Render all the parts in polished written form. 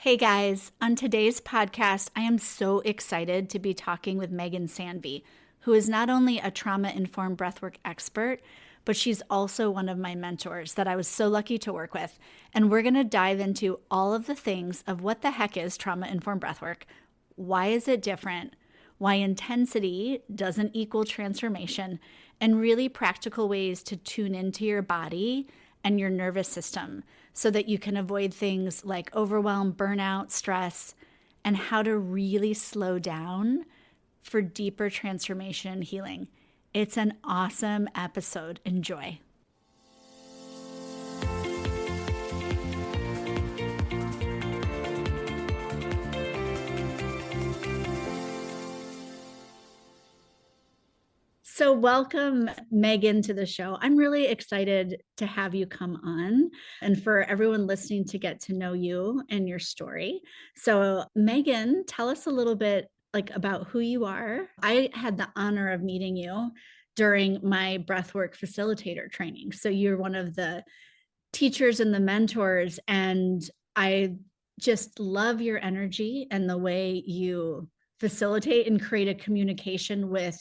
Hey guys, on today's podcast, I am so excited to be talking with Meghan Sandve, who is not only a trauma informed breathwork expert, but she's also one of my mentors that I was so lucky to work with. And we're going to dive into all of the things of what the heck is trauma informed breathwork, why is it different, why intensity doesn't equal transformation, and really practical ways to tune into your body and your nervous system so that you can avoid things like overwhelm, burnout, stress, and how to really slow down for deeper transformation and healing. It's an awesome episode. Enjoy. So, welcome, Meghan, to the show. I'm really excited to have you come on and for everyone listening to get to know you and your story. So, Meghan, tell us a little bit about who you are. I had the honor of meeting you during my breathwork facilitator training. So, you're one of the teachers and the mentors, and I just love your energy and the way you facilitate and create a communication with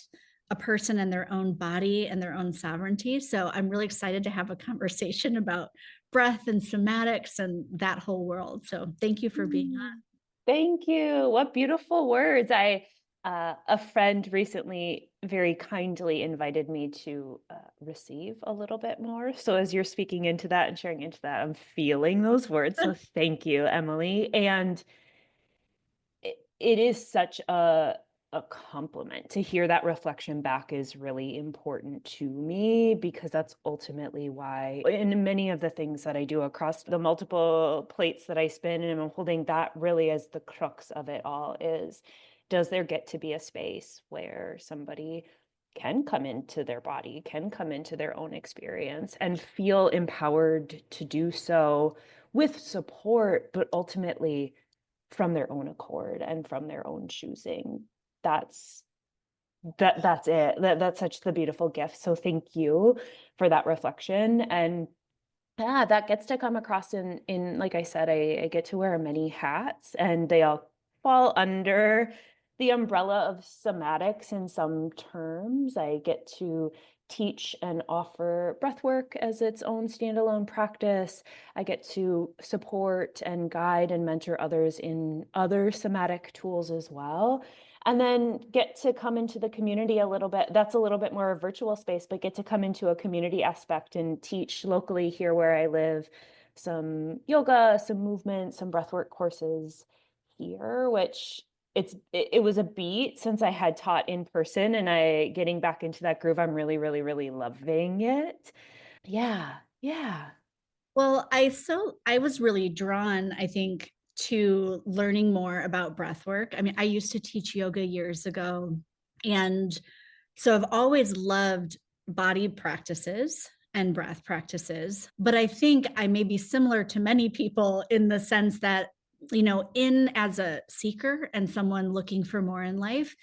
a person and their own body and their own sovereignty. So I'm really excited to have a conversation about breath and somatics and that whole world. So thank you for being on. Thank you. What beautiful words. A friend recently very kindly invited me to receive a little bit more. So as you're speaking into that and sharing into that, I'm feeling those words. So thank you, Emily. And it is such a compliment to hear that reflection back is really important to me, because that's ultimately why in many of the things that I do across the multiple plates that I spin, and I'm holding that really as the crux of it all, is does there get to be a space where somebody can come into their body, can come into their own experience and feel empowered to do so with support, but ultimately from their own accord and from their own choosing. That's that's it. That's such the beautiful gift. So thank you for that reflection. And yeah, that gets to come across in like I said, I get to wear many hats, and they all fall under the umbrella of somatics in some terms. I get to teach and offer breathwork as its own standalone practice. I get to support and guide and mentor others in other somatic tools as well. And then get to come into the community a little bit. That's a little bit more a virtual space, but get to come into a community aspect and teach locally here where I live some yoga, some movement, some breathwork courses here, which it was a beat since I had taught in person, and I getting back into that groove. I'm really, really, really loving it. Yeah, yeah. Well, I was really drawn, I think, to learning more about breath work. I mean, I used to teach yoga years ago, and so I've always loved body practices and breath practices. But I think I may be similar to many people in the sense that, in as a seeker and someone looking for more in life,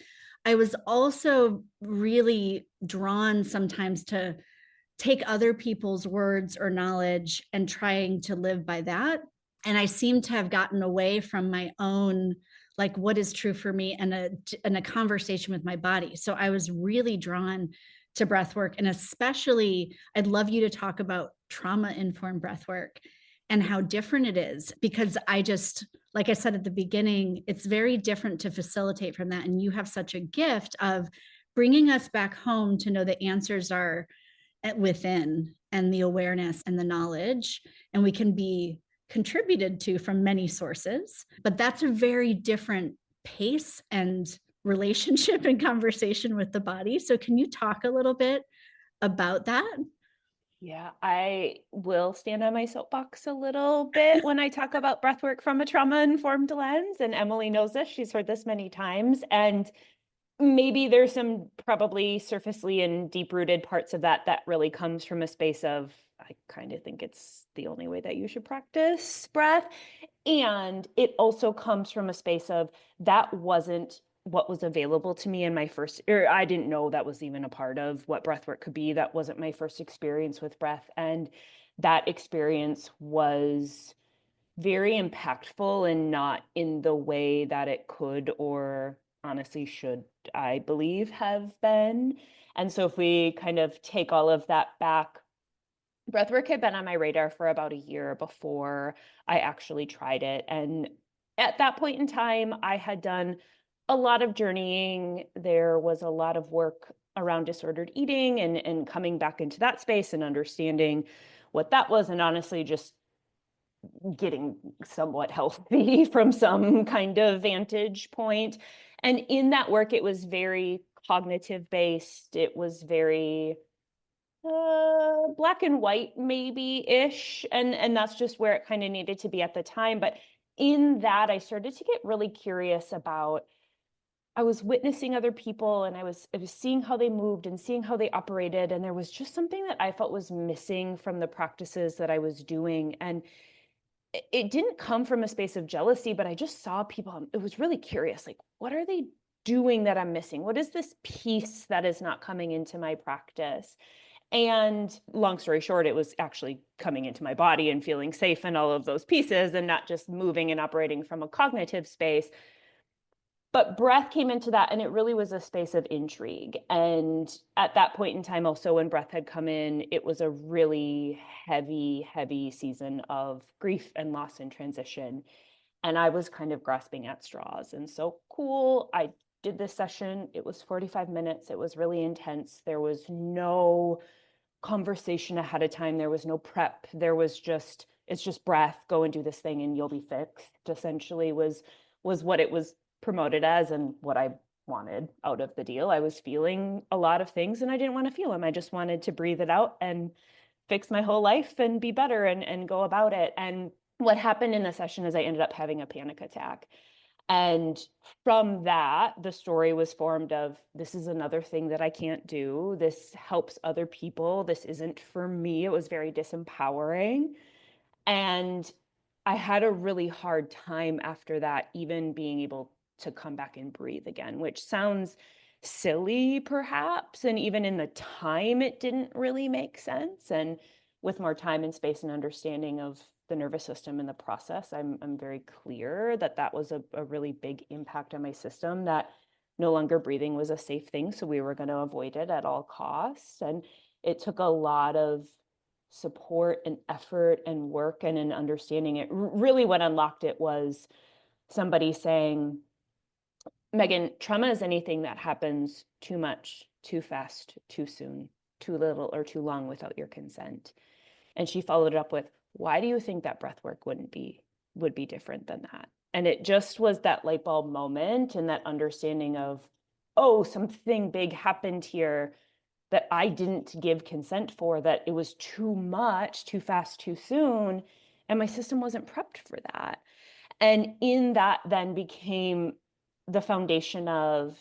I was also really drawn sometimes to take other people's words or knowledge and trying to live by that. And I seem to have gotten away from my own, like what is true for me, and a conversation with my body. So I was really drawn to breath work. And especially, I'd love you to talk about trauma informed breath work and how different it is, because I just, like I said at the beginning, it's very different to facilitate from that. And you have such a gift of bringing us back home to know the answers are within, and the awareness and the knowledge, and we can be contributed to from many sources. But that's a very different pace and relationship and conversation with the body. So can you talk a little bit about that? Yeah, I will stand on my soapbox a little bit when I talk about breathwork from a trauma-informed lens. And Emily knows this, she's heard this many times. And maybe there's some probably surfacely and deep-rooted parts of that that really comes from a space of, I kind of think it's the only way that you should practice breath. And it also comes from a space of that wasn't what was available to me in my first, or I didn't know that was even a part of what breathwork could be. That wasn't my first experience with breath. And that experience was very impactful and not in the way that it could or honestly should, I believe, have been. And so if we kind of take all of that back, breathwork had been on my radar for about a year before I actually tried it. And at that point in time, I had done a lot of journeying. There was a lot of work around disordered eating and coming back into that space and understanding what that was. And honestly, just getting somewhat healthy from some kind of vantage point. And in that work, it was very cognitive based. It was very black and white maybe ish, and that's just where it kind of needed to be at the time. But in that, I started to get really curious about, I was witnessing other people and I was seeing how they moved and seeing how they operated, and there was just something that I felt was missing from the practices that I was doing. And it didn't come from a space of jealousy, but I just saw people. It was really curious, like, what are they doing that I'm missing? What is this piece that is not coming into my practice? And long story short, it was actually coming into my body and feeling safe and all of those pieces, and not just moving and operating from a cognitive space. But breath came into that, and it really was a space of intrigue. And at that point in time, also, when breath had come in, it was a really heavy, heavy season of grief and loss and transition. And I was kind of grasping at straws. And so, cool, I did this session. It was 45 minutes. It was really intense. There was no conversation ahead of time. There was no prep. There was just, it's just breath, go and do this thing and you'll be fixed, essentially was what it was promoted as and what I wanted out of the deal. I was feeling a lot of things and I didn't want to feel them. I just wanted to breathe it out and fix my whole life and be better and go about it. And what happened in the session is I ended up having a panic attack. And from that, the story was formed of, this is another thing that I can't do. This helps other people. This isn't for me. It was very disempowering. And I had a really hard time after that, even being able to come back and breathe again, which sounds silly perhaps. And even in the time, it didn't really make sense. And with more time and space and understanding of the nervous system in the process, I'm very clear that that was a really big impact on my system, that no longer breathing was a safe thing. So we were going to avoid it at all costs. And it took a lot of support and effort and work and an understanding. It really, what unlocked it was somebody saying, Meghan, trauma is anything that happens too much, too fast, too soon, too little, or too long without your consent. And she followed it up with, why do you think that breath work would be different than that? And it just was that light bulb moment and that understanding of, oh, something big happened here that I didn't give consent for, that it was too much, too fast, too soon. And my system wasn't prepped for that. And in that then became the foundation of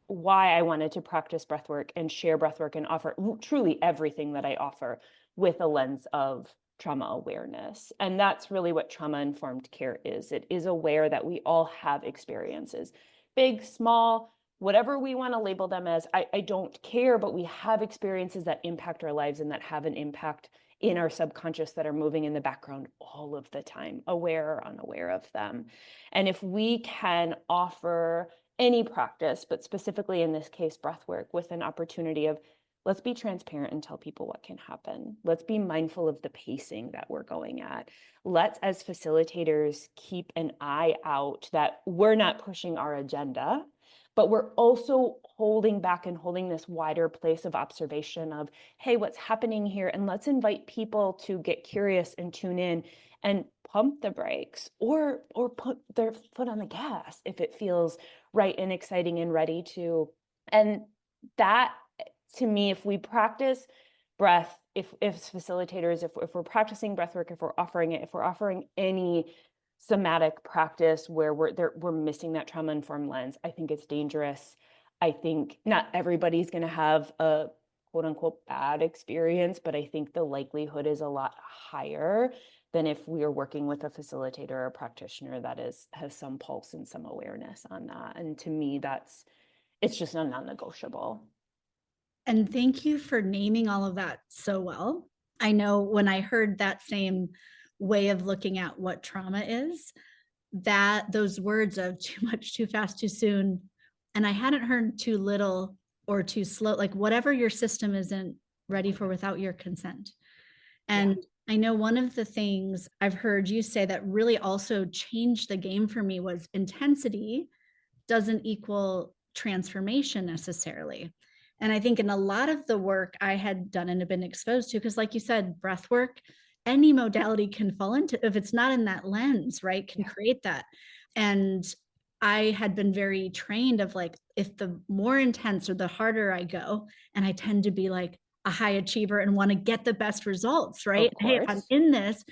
why I wanted to practice breathwork and share breathwork and offer truly everything that I offer with a lens of trauma awareness. And that's really what trauma informed care is. It is aware that we all have experiences, big, small, whatever we want to label them as. I don't care, but we have experiences that impact our lives and that have an impact in our subconscious that are moving in the background all of the time, aware or unaware of them. And if we can offer any practice, but specifically in this case, breath work, with an opportunity of, let's be transparent and tell people what can happen. Let's be mindful of the pacing that we're going at. Let's, as facilitators, keep an eye out that we're not pushing our agenda, but we're also holding back and holding this wider place of observation of, hey, what's happening here? And let's invite people to get curious and tune in and pump the brakes or put their foot on the gas if it feels right and exciting and ready to. And that, to me, if we practice breath, if facilitators, if we're practicing breath work, if we're offering it, if we're offering any somatic practice where we're missing that trauma informed lens, I think it's dangerous. I think not everybody's going to have a quote unquote bad experience, but I think the likelihood is a lot higher than if we are working with a facilitator or a practitioner that has some pulse and some awareness on that. And to me, it's just a non-negotiable. And thank you for naming all of that so well. I know when I heard that same way of looking at what trauma is, that those words of too much, too fast, too soon, and I hadn't heard too little or too slow, like whatever your system isn't ready for without your consent. Yeah. And I know one of the things I've heard you say that really also changed the game for me was intensity doesn't equal transformation necessarily. And I think in a lot of the work I had done and have been exposed to, because like you said, breath work, any modality can fall into, if it's not in that lens, right, can Yeah. create that. And I had been very trained of like, if the more intense or the harder I go, and I tend to be like a high achiever and want to get the best results, right? Of Hey, if I'm course. in this.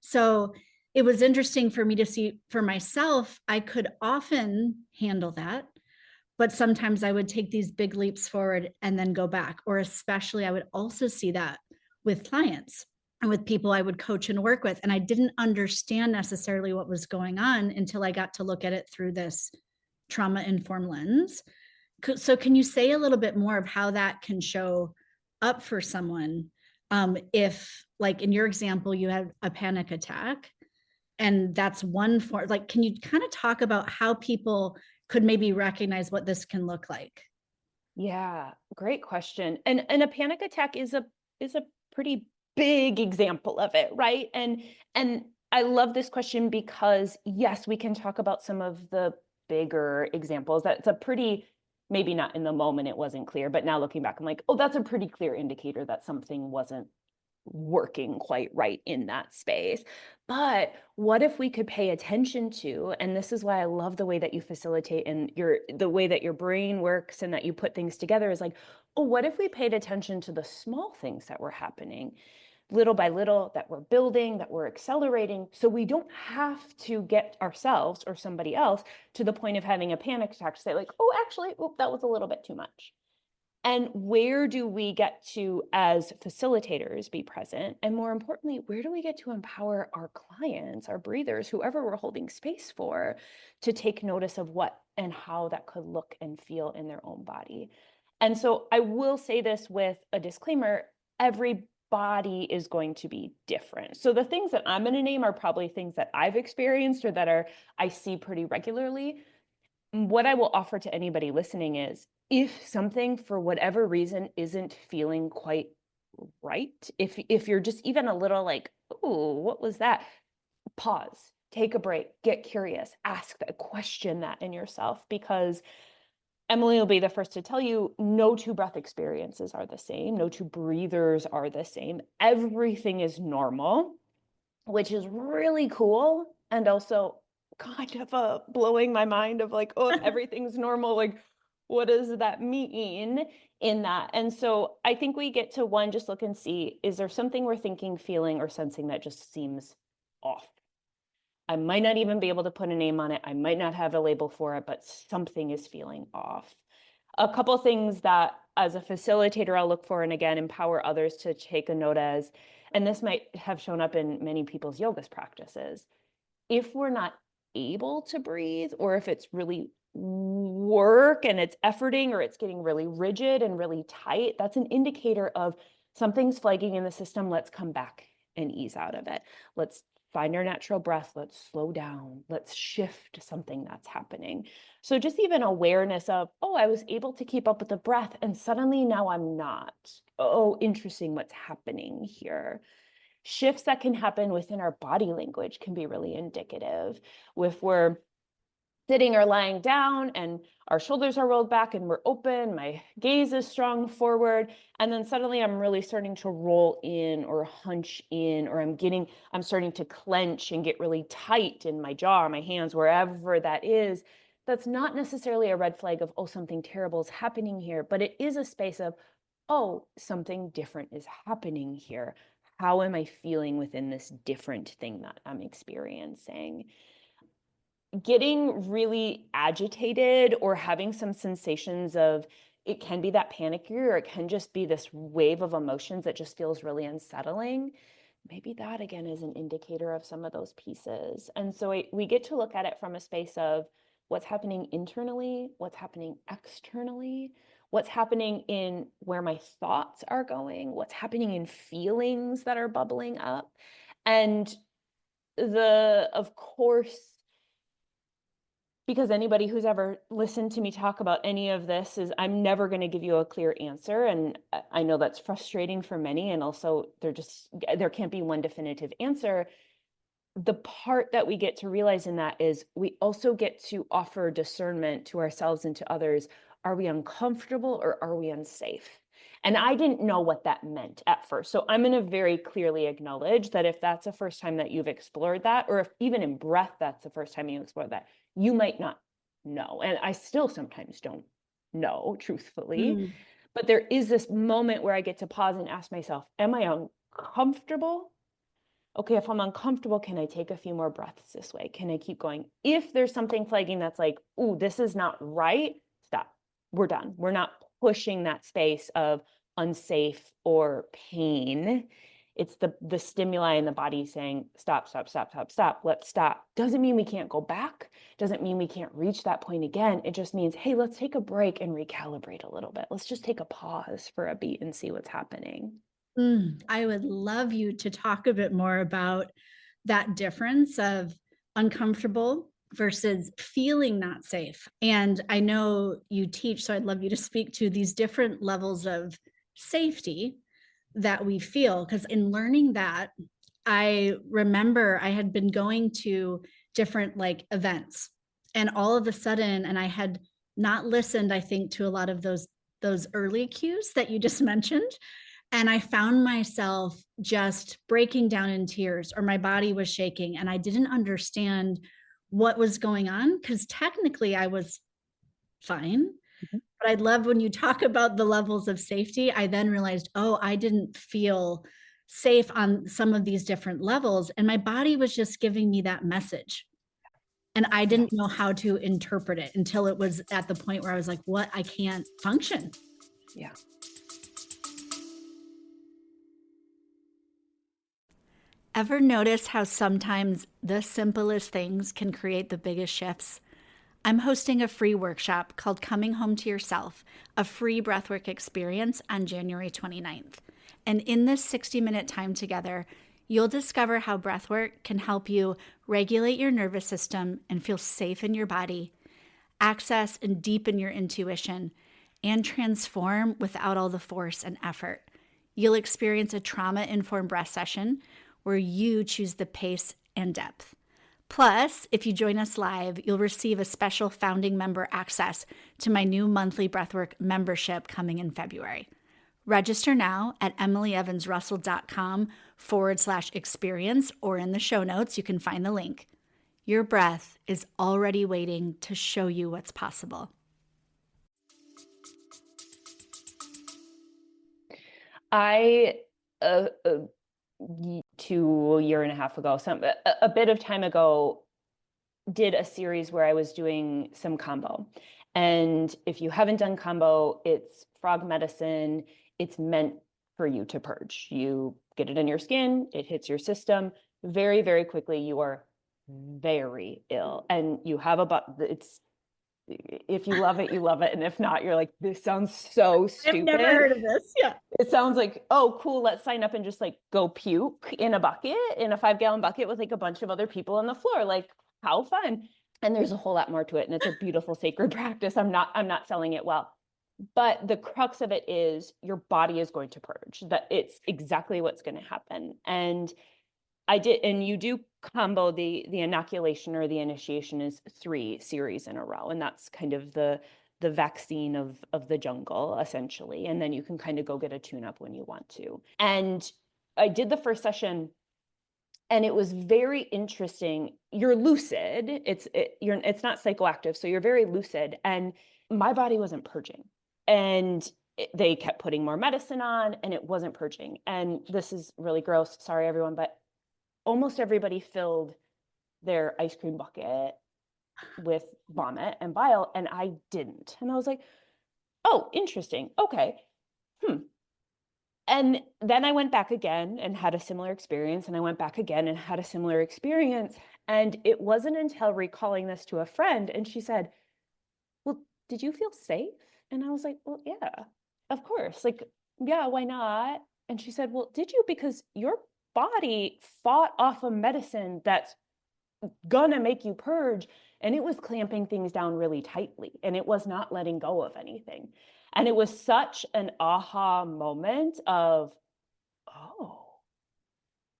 So it was interesting for me to see for myself, I could often handle that, but sometimes I would take these big leaps forward and then go back. Or especially, I would also see that with clients and with people I would coach and work with. And I didn't understand necessarily what was going on until I got to look at it through this trauma informed lens. So, can you say a little bit more of how that can show up for someone? If, like in your example, you had a panic attack, and that's one form, like, can you kind of talk about how people could maybe recognize what this can look like? Yeah, great question. And a panic attack is a pretty big example of it, right? And I love this question because yes, we can talk about some of the bigger examples. That's a pretty, maybe not in the moment it wasn't clear, but now looking back, I'm like, oh, that's a pretty clear indicator that something wasn't working quite right in that space. But what if we could pay attention to, and this is why I love the way that you facilitate and the way that your brain works and that you put things together is like, oh, what if we paid attention to the small things that were happening little by little, that we're building, that we're accelerating, so we don't have to get ourselves or somebody else to the point of having a panic attack to say like, oh, actually, oh, that was a little bit too much. And where do we get to, as facilitators, be present? And more importantly, where do we get to empower our clients, our breathers, whoever we're holding space for, to take notice of what and how that could look and feel in their own body? And so I will say this with a disclaimer, every body is going to be different. So the things that I'm going to name are probably things that I've experienced or that are I see pretty regularly. What I will offer to anybody listening is if something for whatever reason isn't feeling quite right, if you're just even a little like, oh, what was that? Pause, take a break, get curious, ask that, question that in yourself, because Emily will be the first to tell you no two breath experiences are the same, no two breathers are the same. Everything is normal, which is really cool. And also kind of blowing my mind of like, oh, if everything's normal, like, what does that mean in that? And so I think we get to one, just look and see, is there something we're thinking, feeling, or sensing that just seems off? I might not even be able to put a name on it. I might not have a label for it, but something is feeling off. A couple of things that as a facilitator I'll look for, and again, empower others to take a note as, and this might have shown up in many people's yoga practices. If we're not able to breathe, or if it's really work and it's efforting, or it's getting really rigid and really tight, that's an indicator of something's flagging in the system. Let's come back and ease out of it. Let's find our natural breath. Let's slow down. Let's shift something that's happening. So just even awareness of, oh, I was able to keep up with the breath and suddenly now I'm not. Oh, interesting, what's happening here? Shifts that can happen within our body language can be really indicative. If we're sitting or lying down and our shoulders are rolled back and we're open, my gaze is strong forward, and then suddenly I'm really starting to roll in or hunch in, or I'm starting to clench and get really tight in my jaw or my hands, wherever that is. That's not necessarily a red flag of, oh, something terrible is happening here, but it is a space of, oh, something different is happening here. How am I feeling within this different thing that I'm experiencing? Getting really agitated or having some sensations of, it can be that panicky, or it can just be this wave of emotions that just feels really unsettling. Maybe that again is an indicator of some of those pieces. And so we get to look at it from a space of what's happening internally, what's happening externally, what's happening in where my thoughts are going, what's happening in feelings that are bubbling up. And of course, because anybody who's ever listened to me talk about any of this is I'm never going to give you a clear answer. And I know that's frustrating for many. And also there can't be one definitive answer. The part that we get to realize in that is we also get to offer discernment to ourselves and to others. Are we uncomfortable or are we unsafe? And I didn't know what that meant at first. So I'm going to very clearly acknowledge that if that's the first time that you've explored that, or if even in breath, that's the first time you explore that, you might not know. And I still sometimes don't know, truthfully. Mm, But there is this moment where I get to pause and ask myself, am I uncomfortable? Okay, if I'm uncomfortable, can I take a few more breaths this way? Can I keep going? If there's something flagging that's like, ooh, this is not right, stop. We're done. We're not pushing that space of unsafe or pain. It's the stimuli in the body saying, stop, stop, stop, stop, stop. Let's stop. Doesn't mean we can't go back. Doesn't mean we can't reach that point again. It just means, hey, let's take a break and recalibrate a little bit. Let's just take a pause for a beat and see what's happening. I would love you to talk a bit more about that difference of uncomfortable versus feeling not safe. And I know you teach, so I'd love you to speak to these different levels of safety that we feel. Because in learning that, I remember I had been going to different like events, and all of a sudden, and I had not listened, I think, to a lot of those early cues that you just mentioned. And I found myself just breaking down in tears, or my body was shaking, and I didn't understand what was going on because technically I was fine. Mhm. But I love when you talk about the levels of safety. I then realized, oh, I didn't feel safe on some of these different levels. And my body was just giving me that message. And I Yeah. didn't know how to interpret it until it was at the point where I was like, what? I can't function. Yeah. Ever notice how sometimes the simplest things can create the biggest shifts? I'm hosting a free workshop called Coming Home to Yourself, a free breathwork experience on January 29th. And in this 60-minute time together, you'll discover how breathwork can help you regulate your nervous system and feel safe in your body, access and deepen your intuition, and transform without all the force and effort. You'll experience a trauma informed breath session where you choose the pace and depth. Plus, if you join us live, you'll receive a special founding member access to my new monthly breathwork membership coming in February. Register now at emilyevansrussell.com/experience, or in the show notes, you can find the link. Your breath is already waiting to show you what's possible. I, uh, uh, 2 year and a half ago, a bit of time ago, did a series where I was doing some combo. And if you haven't done combo, it's frog medicine. It's meant for you to purge. You get it in your skin, it hits your system very, very quickly. You are very ill, and you have it's if you love it, you love it. And if not, you're like, this sounds so I've never stupid. heard of this. Yeah. It sounds like, oh, cool, let's sign up and just like go puke in a bucket, in a 5-gallon bucket with like a bunch of other people on the floor. Like, how fun. And there's a whole lot more to it. And it's a beautiful sacred practice. I'm not selling it well. But the crux of it is your body is going to purge. That it's exactly what's going to happen. And I did, and you do combo the inoculation or the initiation is 3 series in a row, and that's kind of the vaccine of the jungle essentially, and then you can kind of go get a tune up when you want to. And I did the first session, and it was very interesting. You're lucid. It's not psychoactive, so you're very lucid, and my body wasn't purging, and they kept putting more medicine on, and it wasn't purging. And this is really gross. Sorry, everyone, but almost everybody filled their ice cream bucket with vomit and bile, and I didn't. And I was like, oh, interesting. Okay. And then I went back again and had a similar experience, and I went back again and had a similar experience. And it wasn't until recalling this to a friend, and she said, well, did you feel safe? And I was like, well, yeah, of course. Like, yeah, why not? And she said, well, did you? Because your body fought off a medicine that's gonna make you purge, and it was clamping things down really tightly, and it was not letting go of anything. And it was such an aha moment of, oh,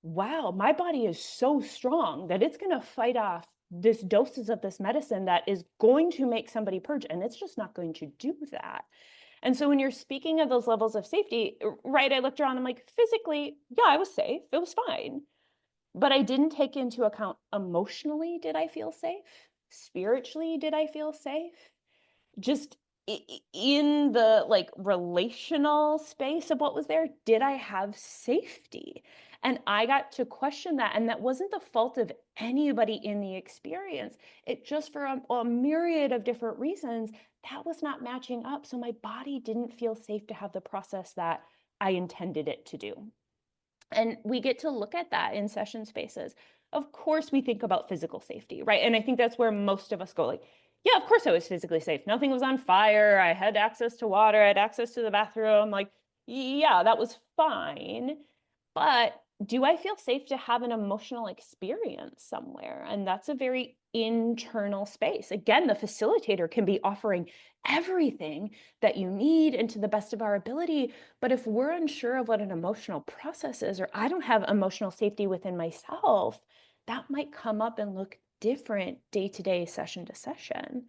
wow, my body is so strong that it's going to fight off this doses of this medicine that is going to make somebody purge, and it's just not going to do that. And so when you're speaking of those levels of safety, right, I looked around, I'm like, physically, yeah, I was safe, it was fine, but I didn't take into account emotionally, did I feel safe? Spiritually, did I feel safe? Just in the like relational space of what was there, did I have safety? And I got to question that. And that wasn't the fault of anybody in the experience. It just for a myriad of different reasons, that was not matching up. So my body didn't feel safe to have the process that I intended it to do. And we get to look at that in session spaces. Of course, we think about physical safety, right? And I think that's where most of us go, like, yeah, of course I was physically safe. Nothing was on fire. I had access to water. I had access to the bathroom. Like, yeah, that was fine. But do I feel safe to have an emotional experience somewhere? And that's a very internal space. Again, the facilitator can be offering everything that you need and to the best of our ability. But if we're unsure of what an emotional process is, or I don't have emotional safety within myself, that might come up and look different day to day, session to session.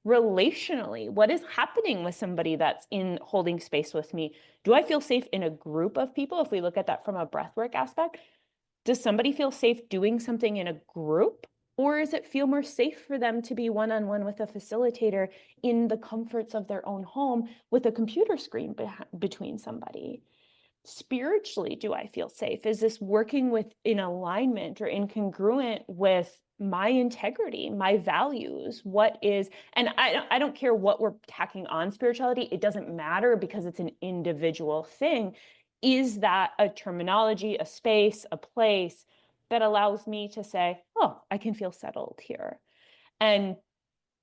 Relationally, what is happening with somebody that's in holding space with me? Do I feel safe in a group of people? If we look at that from a breathwork aspect, does somebody feel safe doing something in a group? Or does it feel more safe for them to be one on one with a facilitator in the comforts of their own home with a computer screen between somebody? Spiritually, do I feel safe? Is this working with in alignment or incongruent with my integrity, my values? What is, and I don't care what we're tacking on spirituality, it doesn't matter because it's an individual thing. Is that a terminology, a space, a place that allows me to say, oh, I can feel settled here? And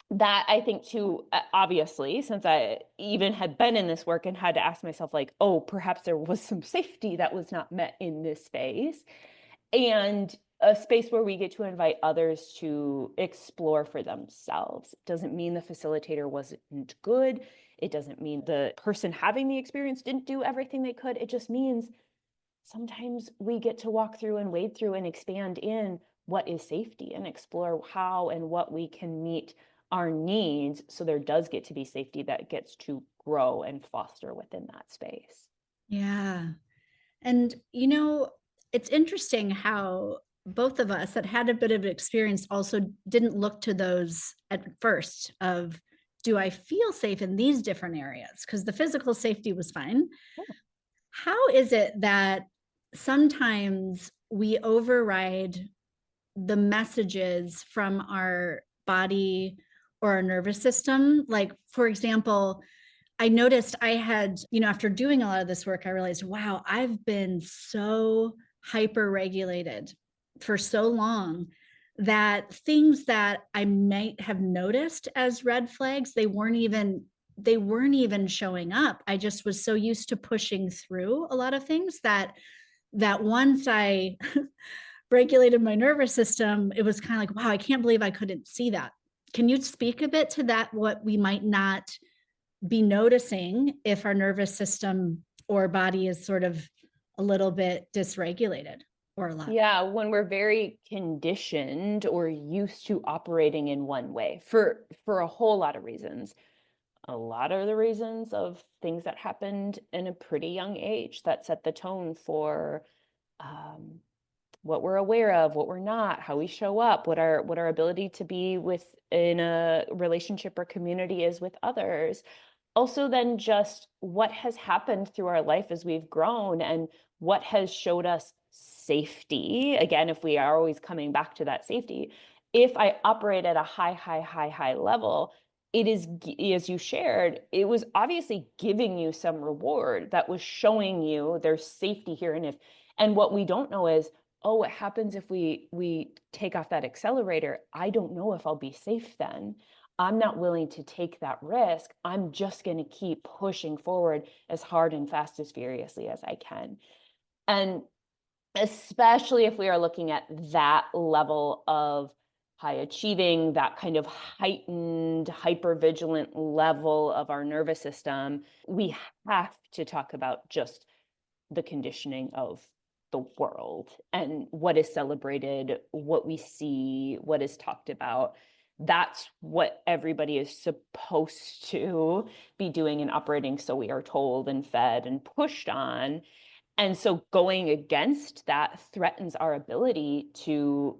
that I think too, obviously, since I even had been in this work and had to ask myself, like, oh, perhaps there was some safety that was not met in this space, and a space where we get to invite others to explore for themselves. It doesn't mean the facilitator wasn't good. It doesn't mean the person having the experience didn't do everything they could. It just means sometimes we get to walk through and wade through and expand in what is safety and explore how and what we can meet our needs, so there does get to be safety that gets to grow and foster within that space. Yeah. And, it's interesting how both of us that had a bit of experience also didn't look to those at first of, do I feel safe in these different areas? Because the physical safety was fine. Yeah. How is it that sometimes we override the messages from our body or our nervous system? Like, for example, I noticed I had, after doing a lot of this work, I realized, wow, I've been so hyper regulated for so long that things that I might have noticed as red flags, they weren't even showing up. I just was so used to pushing through a lot of things that once I regulated my nervous system, it was kind of like, wow, I can't believe I couldn't see that. Can you speak a bit to that, what we might not be noticing if our nervous system or body is sort of a little bit dysregulated or a lot? Yeah, when we're very conditioned or used to operating in one way for a whole lot of reasons. A lot of the reasons of things that happened in a pretty young age that set the tone for um, what we're aware of, what we're not, how we show up, what our ability to be within a relationship or community is with others. Also, then just what has happened through our life as we've grown and what has showed us safety. Again, if we are always coming back to that safety, if I operate at a high level, it is, as you shared, it was obviously giving you some reward that was showing you there's safety here. And what we don't know is, oh, what happens if we take off that accelerator? I don't know if I'll be safe then. I'm not willing to take that risk. I'm just going to keep pushing forward as hard and fast as furiously as I can. And especially if we are looking at that level of high achieving, that kind of heightened, hypervigilant level of our nervous system. We have to talk about just the conditioning of the world and what is celebrated, what we see, what is talked about. That's what everybody is supposed to be doing and operating, so we are told and fed and pushed on. And so going against that threatens our ability to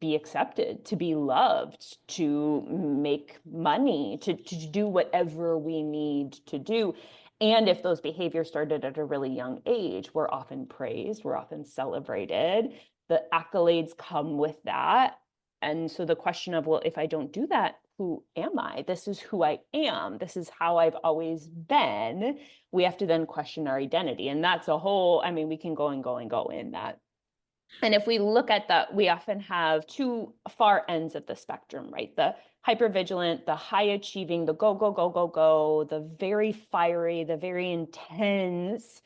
be accepted, to be loved, to make money, to do whatever we need to do. And if those behaviors started at a really young age, we're often praised, we're often celebrated. The accolades come with that. And so the question of, well, if I don't do that, who am I? This is who I am. This is how I've always been. We have to then question our identity. And that's a whole, I mean, we can go and go and go in that. And if we look at that, we often have two far ends of the spectrum, right? The hypervigilant, the high achieving, the go, go, go, go, go, the very fiery, the very intense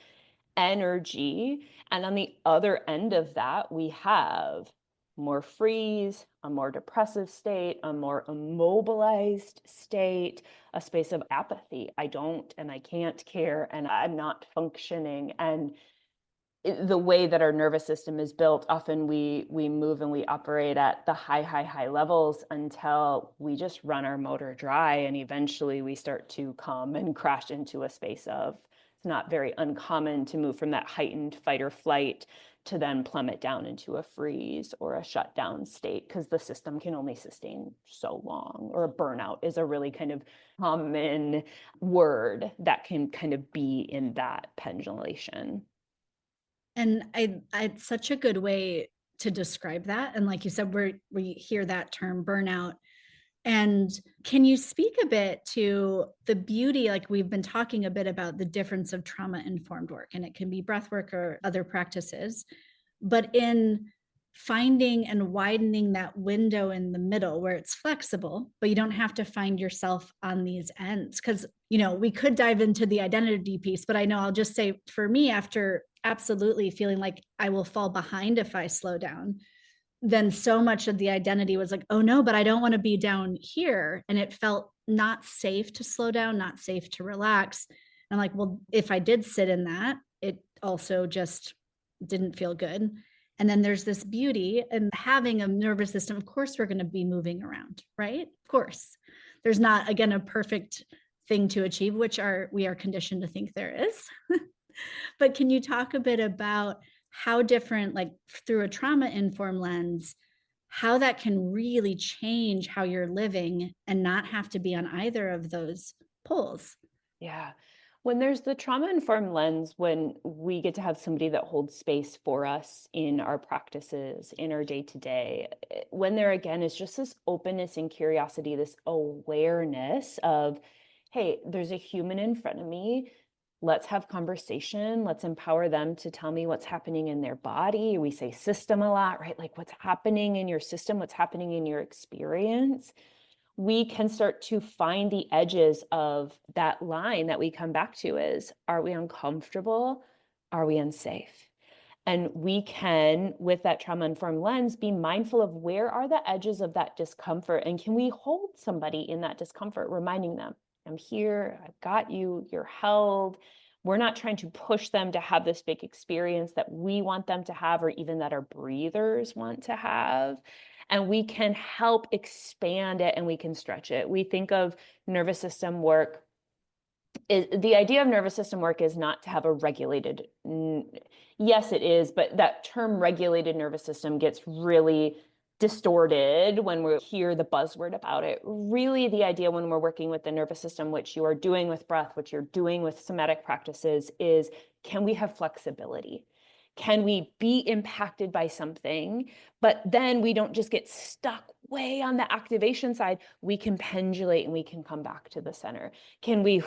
energy. And on the other end of that, we have more freeze, a more depressive state, a more immobilized state, a space of apathy. I don't and I can't care and I'm not functioning. And the way that our nervous system is built, often we move and we operate at the high levels until we just run our motor dry, and eventually we start to come and crash into a space of, it's not very uncommon to move from that heightened fight or flight to then plummet down into a freeze or a shutdown state, because the system can only sustain so long. Or a burnout is a really kind of common word that can kind of be in that pendulation. And it's such a good way to describe that. And like you said, we hear that term burnout. And can you speak a bit to the beauty? Like we've been talking a bit about the difference of trauma informed work, and it can be breath work or other practices, but in finding and widening that window in the middle where it's flexible, but you don't have to find yourself on these ends. Because, we could dive into the identity piece, but I know I'll just say for me, after absolutely feeling like I will fall behind if I slow down, then so much of the identity was like, oh no, but I don't want to be down here. And it felt not safe to slow down, not safe to relax. And I'm like, well, if I did sit in that, it also just didn't feel good. And then there's this beauty and having a nervous system. Of course, we're going to be moving around, right? Of course. There's not, again, a perfect thing to achieve, which we are conditioned to think there is. But can you talk a bit about how different, like through a trauma informed lens, how that can really change how you're living and not have to be on either of those poles? Yeah. When there's the trauma informed lens, when we get to have somebody that holds space for us in our practices, in our day to day, when there again is just this openness and curiosity, this awareness of, hey, there's a human in front of me. Let's have conversation. Let's empower them to tell me what's happening in their body. We say system a lot, right? Like what's happening in your system, what's happening in your experience. We can start to find the edges of that line that we come back to is, are we uncomfortable? Are we unsafe? And we can, with that trauma-informed lens, be mindful of where are the edges of that discomfort, and can we hold somebody in that discomfort, reminding them, I'm here, I've got you, you're held. We're not trying to push them to have this big experience that we want them to have, or even that our breathers want to have. And we can help expand it and we can stretch it. We think of nervous system work, the idea of nervous system work is not to have a regulated, yes, it is, but that term regulated nervous system gets really distorted when we hear the buzzword about it. Really, the idea when we're working with the nervous system, which you are doing with breath, which you're doing with somatic practices, is can we have flexibility? Can we be impacted by something, but then we don't just get stuck way on the activation side? We can pendulate and we can come back to the center. Can we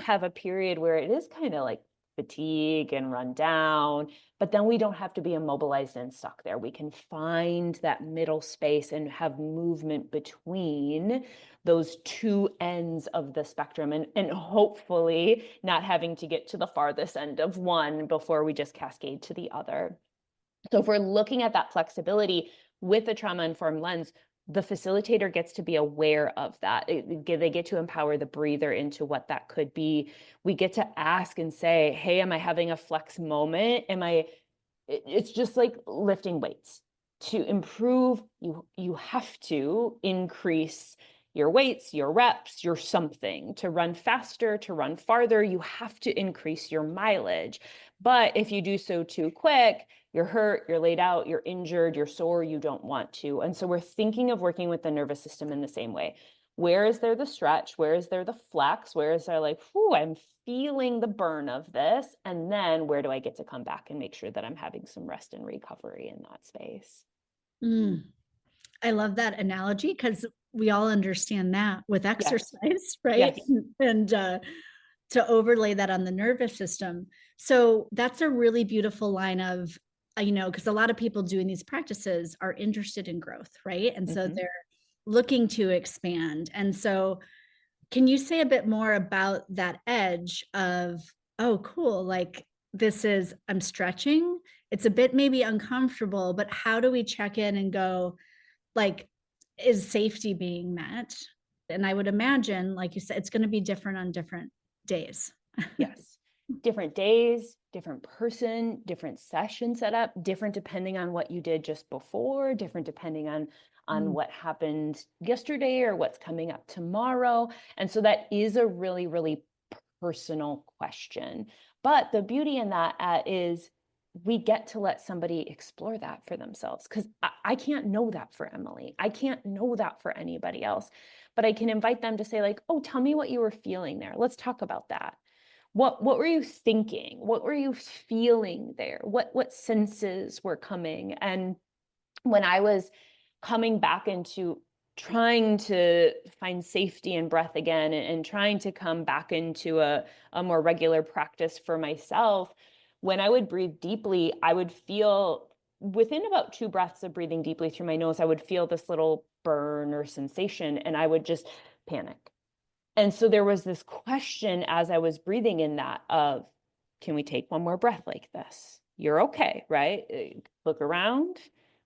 have a period where it is kind of like fatigue and run down, but then we don't have to be immobilized and stuck there. We can find that middle space and have movement between those two ends of the spectrum, and hopefully not having to get to the farthest end of one before we just cascade to the other. So if we're looking at that flexibility with a trauma-informed lens, the facilitator gets to be aware of that. They get to empower the breather into what that could be. We get to ask and say, hey, am I having a flex moment? It's just like lifting weights. To improve, you have to increase your weights, your reps, your something. To run faster, to run farther, you have to increase your mileage. But if you do so too quick, you're hurt, you're laid out, you're injured, you're sore, you don't want to. And so we're thinking of working with the nervous system in the same way. Where is there the stretch? Where is there the flex? Where is there like, whew, I'm feeling the burn of this? And then where do I get to come back and make sure that I'm having some rest and recovery in that space? Mm. I love that analogy because we all understand that with Yes. exercise, right? Yes. And to overlay that on the nervous system. So that's a really beautiful line of, because a lot of people doing these practices are interested in growth, right? And so Mm-hmm. they're looking to expand. And so, can you say a bit more about that edge of, oh, cool, like I'm stretching. It's a bit maybe uncomfortable, but how do we check in and go, like, is safety being met? And I would imagine, like you said, it's going to be different on different days. Yes. Different days, different person, different session setup, different depending on what you did just before, different depending on Mm. what happened yesterday or what's coming up tomorrow. And so that is a really, really personal question. But the beauty in that is we get to let somebody explore that for themselves because I can't know that for Emily. I can't know that for anybody else. But I can invite them to say, like, oh, tell me what you were feeling there. Let's talk about that. What were you thinking? What were you feeling there? What senses were coming? And when I was coming back into trying to find safety and breath again and trying to come back into a more regular practice for myself, when I would breathe deeply, I would feel within about 2 breaths of breathing deeply through my nose, I would feel this little burn or sensation, and I would just panic. And so there was this question as I was breathing in that of, can we take one more breath like this? You're okay, right? Look around.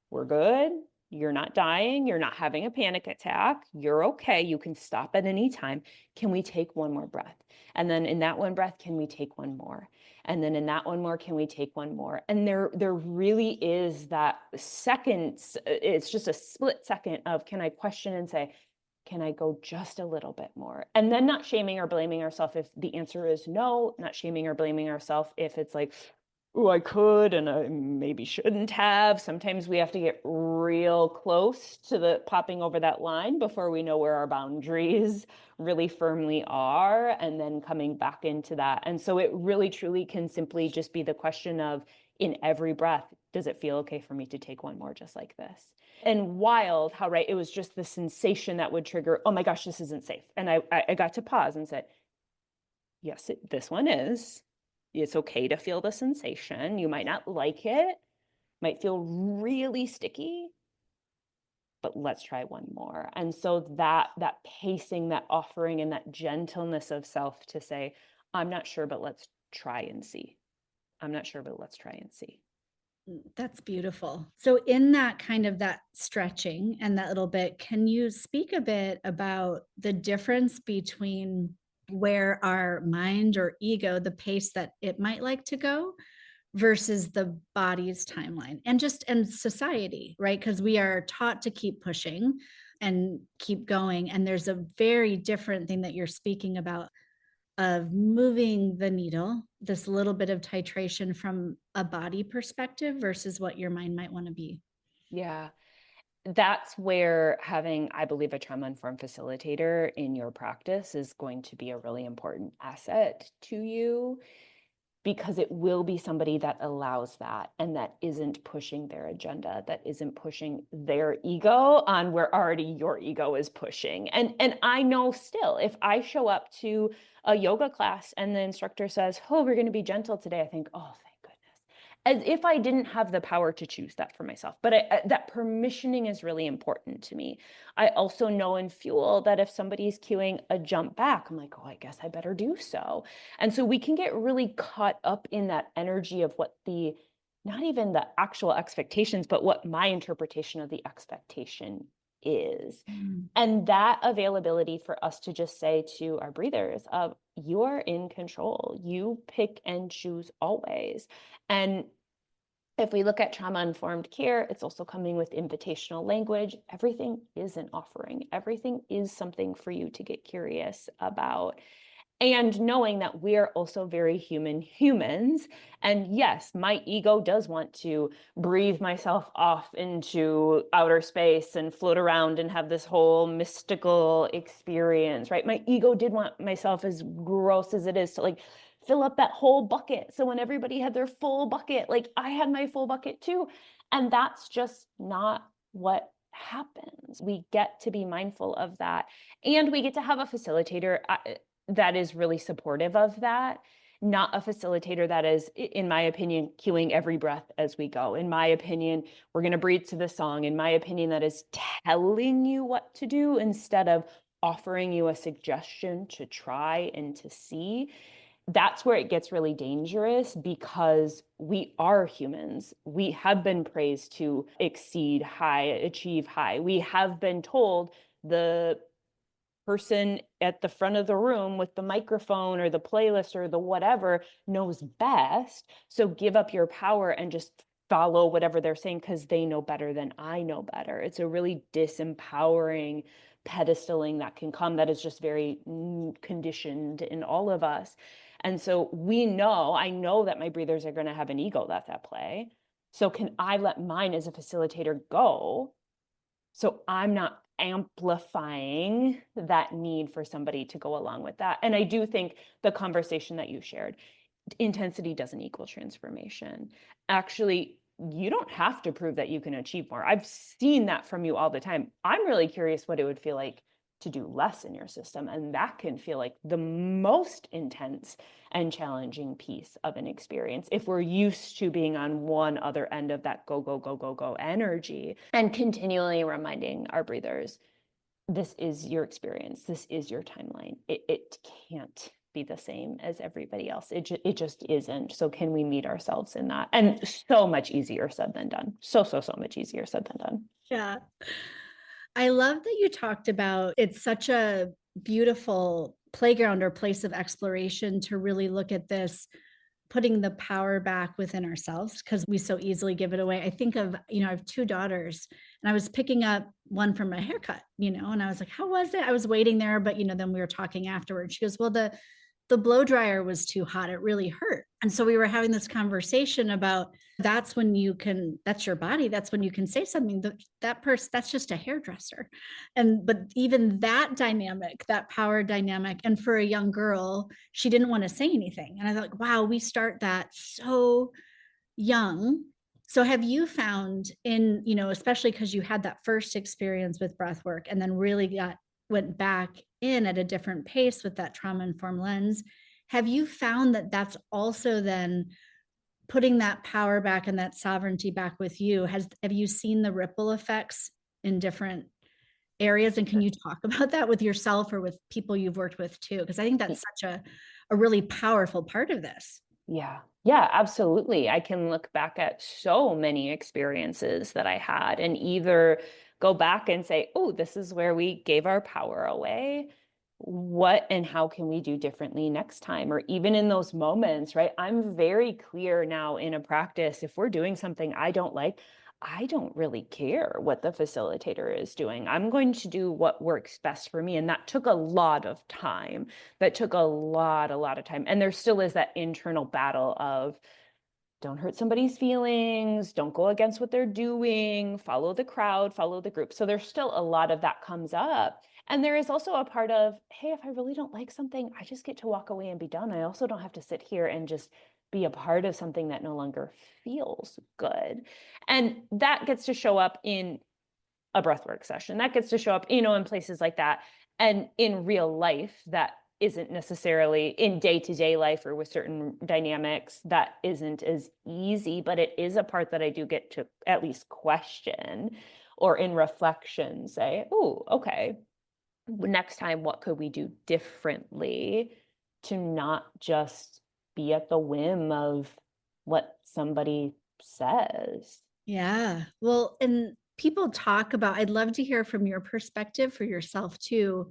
We're good. You're not dying. You're not having a panic attack. You're okay. You can stop at any time. Can we take one more breath? And then in that one breath, can we take one more? And then in that one more, can we take one more? And there really is that second, it's just a split second of, can I question and say, can I go just a little bit more? And then not shaming or blaming ourselves if the answer is no, not shaming or blaming ourselves if it's like, oh, I could and I maybe shouldn't have. Sometimes we have to get real close to the popping over that line before we know where our boundaries really firmly are, and then coming back into that. And so it really truly can simply just be the question of, in every breath, does it feel okay for me to take one more just like this? And wild how, right, it was just the sensation that would trigger, oh my gosh, this isn't safe. And I got to pause and said, yes, this one is. It's okay to feel the sensation. You might not like it, might feel really sticky, but let's try one more. And so that pacing, that offering, and that gentleness of self to say, I'm not sure, but let's try and see. I'm not sure, but let's try and see. That's beautiful. So in that kind of that stretching and that little bit, can you speak a bit about the difference between where our mind or ego, the pace that it might like to go, versus the body's timeline and just and society, right? Because we are taught to keep pushing and keep going. And there's a very different thing that you're speaking about of moving the needle, this little bit of titration from a body perspective versus what your mind might want to be. Yeah. That's where having, I believe, a trauma informed facilitator in your practice is going to be a really important asset to you, because it will be somebody that allows that and that isn't pushing their agenda, that isn't pushing their ego on where already your ego is pushing. And I know still, if I show up to a yoga class and the instructor says, oh, we're going to be gentle today, I think, oh, thank goodness. As if I didn't have the power to choose that for myself. But that permissioning is really important to me. I also know in Fuel that if somebody's cueing a jump back, I'm like, oh, I guess I better do so. And so we can get really caught up in that energy of what the not even the actual expectations, but what my interpretation of the expectation is. Mm. And that availability for us to just say to our breathers of, you are in control, you pick and choose always. And if we look at trauma informed care, it's also coming with invitational language. Everything is an offering, everything is something for you to get curious about. And knowing that we're also very human humans. And yes, my ego does want to breathe myself off into outer space and float around and have this whole mystical experience, right? My ego did want myself, as gross as it is, to like fill up that whole bucket. So when everybody had their full bucket, like I had my full bucket too. And that's just not what happens. We get to be mindful of that. And we get to have a facilitator that is really supportive of that, not a facilitator that is, in my opinion, cueing every breath as we go. In my opinion, we're going to breathe to the song. In my opinion, that is telling you what to do instead of offering you a suggestion to try and to see. That's where it gets really dangerous, because we are humans. We have been praised to exceed high, achieve high. We have been told the person at the front of the room with the microphone or the playlist or the whatever knows best. So give up your power and just follow whatever they're saying because they know better than I know better. It's a really disempowering pedestaling that can come that is just very conditioned in all of us. And so I know that my breathers are going to have an ego that's at play. So can I let mine as a facilitator go, so I'm not amplifying that need for somebody to go along with that? And I do think the conversation that you shared, intensity doesn't equal transformation. Actually, you don't have to prove that you can achieve more. I've seen that from you all the time. I'm really curious what it would feel like to do less in your system. And that can feel like the most intense and challenging piece of an experience if we're used to being on one other end of that go, go, go, go, go energy, and continually reminding our breathers, this is your experience. This is your timeline. It can't be the same as everybody else. It just isn't. So can we meet ourselves in that? And so much easier said than done. So much easier said than done. Yeah. I love that you talked about it's such a beautiful playground or place of exploration to really look at this, putting the power back within ourselves because we so easily give it away. I think of, I have two daughters and I was picking up one from a haircut, and I was like, how was it? I was waiting there, but then we were talking afterwards. She goes, well, the blow dryer was too hot. It really hurt. And so we were having this conversation about that's your body. That's when you can say something. That person, that's just a hairdresser. But even that dynamic, that power dynamic, and for a young girl, she didn't want to say anything. And I thought, wow, we start that so young. So have you found especially because you had that first experience with breath work and then really went back in at a different pace with that trauma informed lens, have you found that that's also then putting that power back and that sovereignty back with you? Have you seen the ripple effects in different areas? And can you talk about that with yourself or with people you've worked with too? Because I think that's such a really powerful part of this. Yeah. Yeah, absolutely. I can look back at so many experiences that I had and either go back and say, oh, this is where we gave our power away. What and how can we do differently next time? Or even in those moments, right? I'm very clear now in a practice. If we're doing something I don't like, I don't really care what the facilitator is doing. I'm going to do what works best for me. And that took a lot of time. That took a lot of time. And there still is that internal battle of don't hurt somebody's feelings, don't go against what they're doing, follow the crowd, follow the group. So there's still a lot of that comes up. And there is also a part of, hey, if I really don't like something, I just get to walk away and be done. I also don't have to sit here and just be a part of something that no longer feels good. And that gets to show up in a breathwork session. That gets to show up, in places like that. And in real life, that isn't necessarily in day-to-day life or with certain dynamics, that isn't as easy, but it is a part that I do get to at least question or in reflection say, oh, okay, next time, what could we do differently to not just be at the whim of what somebody says. Yeah. Well, and people talk about, I'd love to hear from your perspective for yourself too,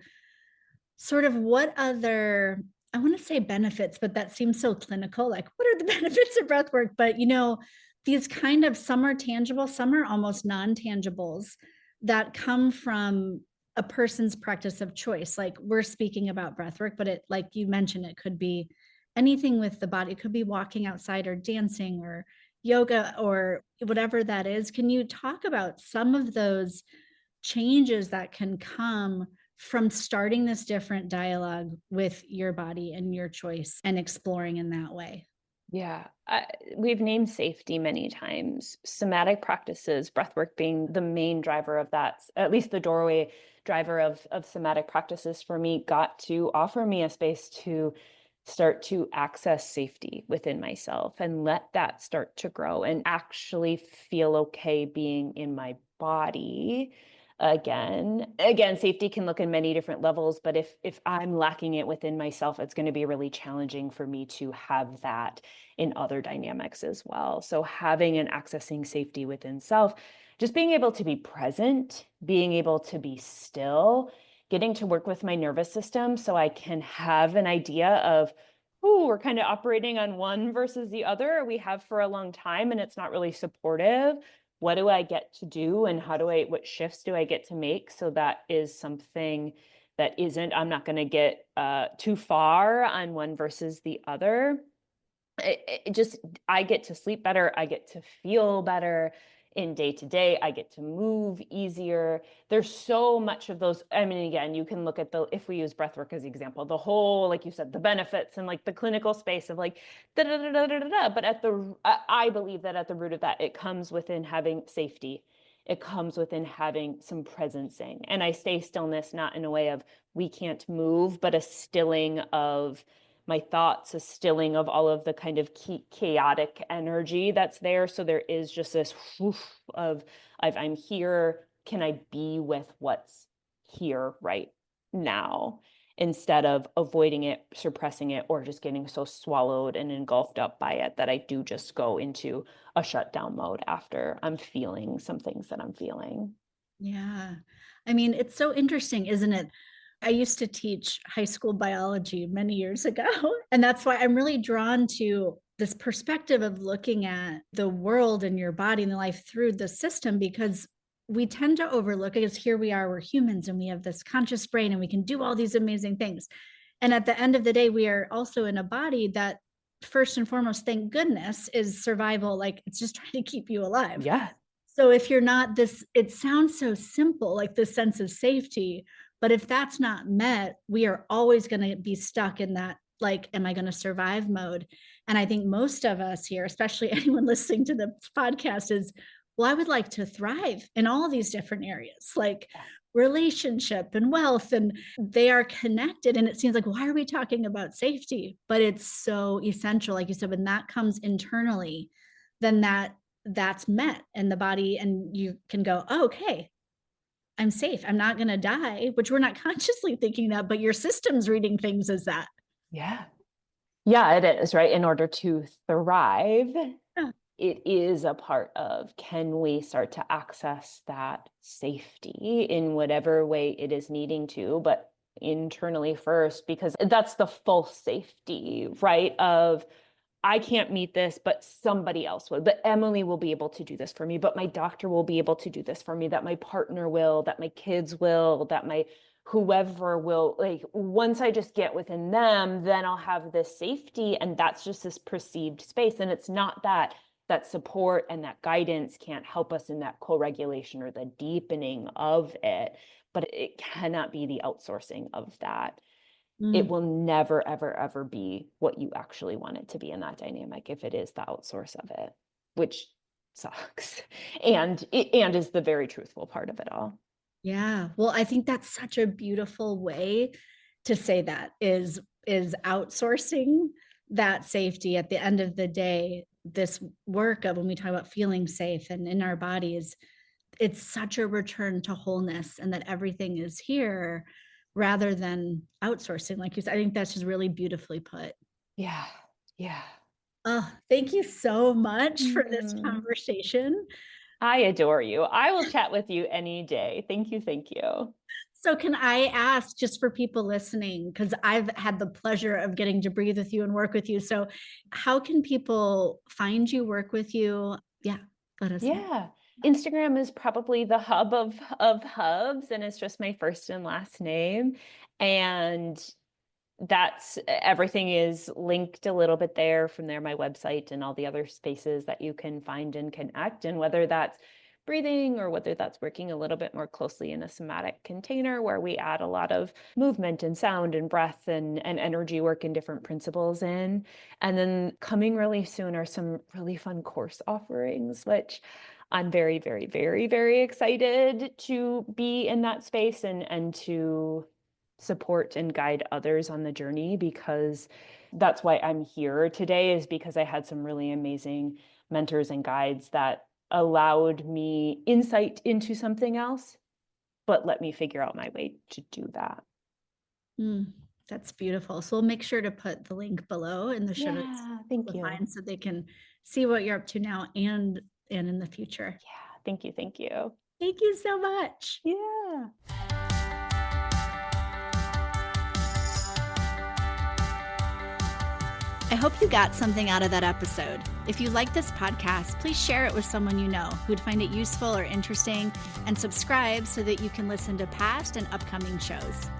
sort of what other, I want to say benefits, but that seems so clinical. Like, what are the benefits of breath work? But, these kind of, some are tangible, some are almost non tangibles that come from a person's practice of choice. Like, we're speaking about breath work, but it, like you mentioned, it could be anything with the body. It could be walking outside or dancing or yoga or whatever that is. Can you talk about some of those changes that can come from starting this different dialogue with your body and your choice and exploring in that way? Yeah, we've named safety many times. Somatic practices, breathwork being the main driver of that, at least the doorway driver of somatic practices for me, got to offer me a space to start to access safety within myself and let that start to grow and actually feel okay being in my body again. Safety can look in many different levels, but if I'm lacking it within myself, it's going to be really challenging for me to have that in other dynamics as well. So having and accessing safety within self, just being able to be present, being able to be still, getting to work with my nervous system so I can have an idea of, oh, we're kind of operating on one versus the other. We have for a long time and it's not really supportive. What do I get to do and what shifts do I get to make? So that is something that isn't, I'm not going to get too far on one versus the other. It just, I get to sleep better. I get to feel better in day to day. I get to move easier. There's so much of those. I mean, again, you can look at if we use breathwork as an example, the whole, like you said, the benefits and like the clinical space of like, da da da da da da. But I believe that at the root of that, it comes within having safety. It comes within having some presencing. And I say stillness, not in a way of we can't move, but a stilling of my thoughts, a stilling of all of the kind of chaotic energy that's there. So there is just this whoosh of I'm here. Can I be with what's here right now? Instead of avoiding it, suppressing it, or just getting so swallowed and engulfed up by it that I do just go into a shutdown mode after I'm feeling some things that I'm feeling. Yeah. I mean, it's so interesting, isn't it? I used to teach high school biology many years ago. And that's why I'm really drawn to this perspective of looking at the world and your body and the life through the system, because we tend to overlook it. Because here we are, we're humans and we have this conscious brain and we can do all these amazing things. And at the end of the day, we are also in a body that, first and foremost, thank goodness, is survival. Like, it's just trying to keep you alive. Yeah. So if you're not this, it sounds so simple, like this sense of safety, but if that's not met, we are always going to be stuck in that, like, am I going to survive mode? And I think most of us here, especially anyone listening to the podcast, is, well, I would like to thrive in all these different areas, like relationship and wealth, and they are connected. And it seems like, why are we talking about safety? But it's so essential. Like you said, when that comes internally, then that's met in the body and you can go, oh, okay, I'm safe, I'm not going to die, which we're not consciously thinking that, but your system's reading things as that. Yeah. Yeah, it is, right? In order to thrive, Yeah. it is a part of, can we start to access that safety in whatever way it is needing to, but internally first, because that's the false safety, right? Of I can't meet this, but somebody else will. But Emily will be able to do this for me, but my doctor will be able to do this for me, that my partner will, that my kids will, that my whoever will. Like, once I just get within them, then I'll have this safety. And that's just this perceived space. And it's not that support and that guidance can't help us in that co-regulation or the deepening of it, but it cannot be the outsourcing of that. It Mm. will never, ever, ever be what you actually want it to be in that dynamic if it is the outsource of it, which sucks and is the very truthful part of it all. Yeah. Well, I think that's such a beautiful way to say that, is outsourcing that safety. At the end of the day, this work of, when we talk about feeling safe and in our bodies, it's such a return to wholeness and that everything is here rather than outsourcing. Like you said, I think that's just really beautifully put. Yeah. Yeah. Oh, thank you so much for this Mhm. conversation. I adore you. I will chat with you any day. Thank you. Thank you. So can I ask, just for people listening, because I've had the pleasure of getting to breathe with you and work with you. So how can people find you, work with you? Yeah, let us know. Yeah. Instagram is probably the hub of hubs, and it's just my first and last name. And that's everything is linked a little bit there. From there, my website and all the other spaces that you can find and connect. And whether that's breathing or whether that's working a little bit more closely in a somatic container where we add a lot of movement and sound and breath and energy work and different principles in. And then coming really soon are some really fun course offerings, which I'm very, very, very, very excited to be in that space and to support and guide others on the journey, because that's why I'm here today, is because I had some really amazing mentors and guides that allowed me insight into something else, but let me figure out my way to do that. Mm, that's beautiful. So we'll make sure to put the link below in the show notes Yeah, for thank people to you. find so they can see what you're up to now and in the future. Yeah, thank you. Thank you. Thank you so much. Yeah. I hope you got something out of that episode. If you like this podcast, please share it with someone you know who'd find it useful or interesting, and subscribe so that you can listen to past and upcoming shows.